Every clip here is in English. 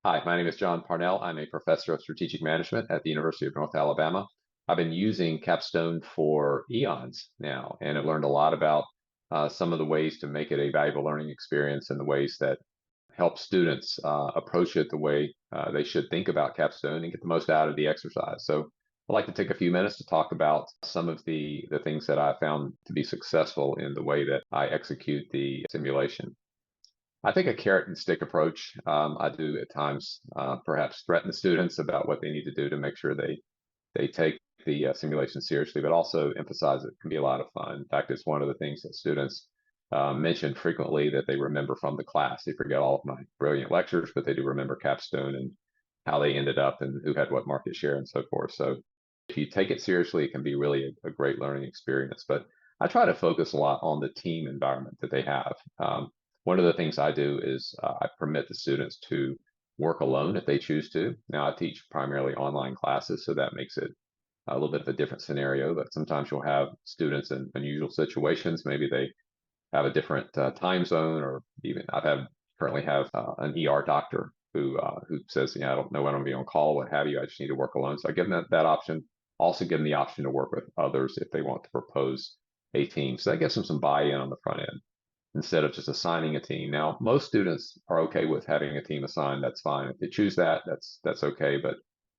Hi, my name is John Parnell. I'm a professor of strategic management at the University of North Alabama. I've been using Capstone for eons now, and I've learned a lot about some of the ways to make it a valuable learning experience and the ways that help students approach it the way they should think about Capstone and get the most out of the exercise. So I'd like to take a few minutes to talk about some of the things that I found to be successful in the way that I execute the simulation. I think a carrot and stick approach. I do at times perhaps threaten the students about what they need to do to make sure they take the simulation seriously, but also emphasize it can be a lot of fun. In fact, it's one of the things that students mention frequently that they remember from the class. They forget all of my brilliant lectures, but they do remember Capstone and how they ended up and who had what market share and so forth. So if you take it seriously, it can be really a great learning experience. But I try to focus a lot on the team environment that they have. One of the things I do is I permit the students to work alone if they choose to. Now, I teach primarily online classes, so that makes it a little bit of a different scenario. But sometimes you'll have students in unusual situations. Maybe they have a different time zone, or even currently have an ER doctor who says, I don't know when I'm going to be on call, what have you. I just need to work alone. So I give them that option. Also give them the option to work with others if they want to propose a team. So that gives them some buy-in on the front end instead of just assigning a team. Now, most students are okay with having a team assigned. That's fine. If they choose that, that's okay. But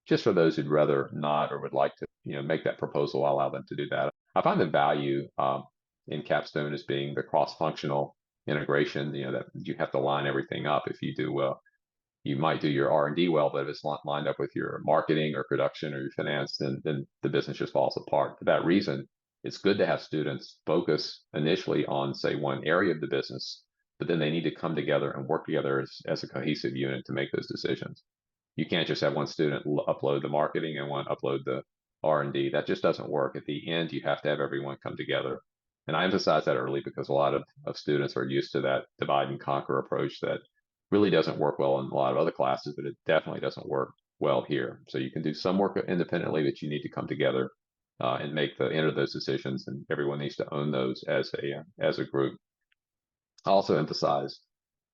just for those who'd rather not or would like to, make that proposal, I'll allow them to do that. I find the value in Capstone as being the cross-functional integration. That you have to line everything up. If you do well, you might do your R&D well, but if it's not lined up with your marketing or production or your finance, then the business just falls apart. For that reason, it's good to have students focus initially on, say, one area of the business, but then they need to come together and work together as a cohesive unit to make those decisions. You can't just have one student upload the marketing and one upload the R&D. That just doesn't work. At the end, you have to have everyone come together. And I emphasize that early because a lot of students are used to that divide and conquer approach that really doesn't work well in a lot of other classes, but it definitely doesn't work well here. So you can do some work independently, but you need to come together and enter those decisions, and everyone needs to own those as a group. I also emphasize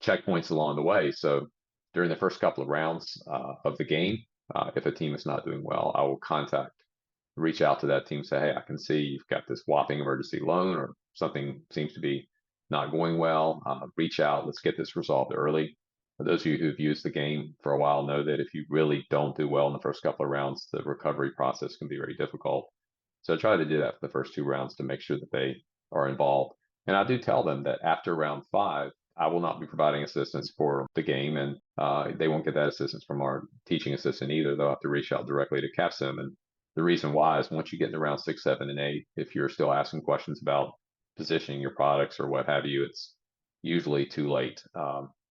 checkpoints along the way. So during the first couple of rounds of the game, if a team is not doing well, I will reach out to that team, say, hey, I can see you've got this whopping emergency loan, or something seems to be not going well. Reach out, let's get this resolved early. For those of you who've used the game for a while know that if you really don't do well in the first couple of rounds, the recovery process can be very difficult. So I try to do that for the first two rounds to make sure that they are involved. And I do tell them that after round 5, I will not be providing assistance for the game, and they won't get that assistance from our teaching assistant either. They'll have to reach out directly to Capsim. And the reason why is once you get into round 6, 7, and 8, if you're still asking questions about positioning your products or what have you, it's usually too late.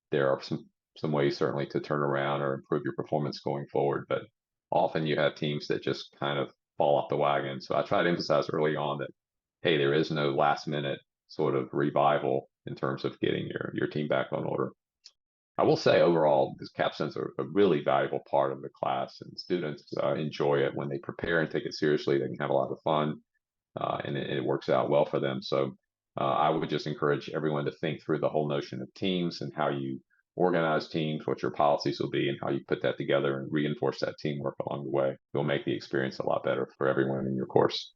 There are some ways certainly to turn around or improve your performance going forward, but often you have teams that just kind of fall off the wagon. So I try to emphasize early on that, hey, there is no last minute sort of revival in terms of getting your team back on order. I will say overall, this Capstone's a really valuable part of the class, and students enjoy it when they prepare and take it seriously. They can have a lot of fun, and it works out well for them. So I would just encourage everyone to think through the whole notion of teams and how you organize teams, what your policies will be, and how you put that together and reinforce that teamwork along the way. It will make the experience a lot better for everyone in your course.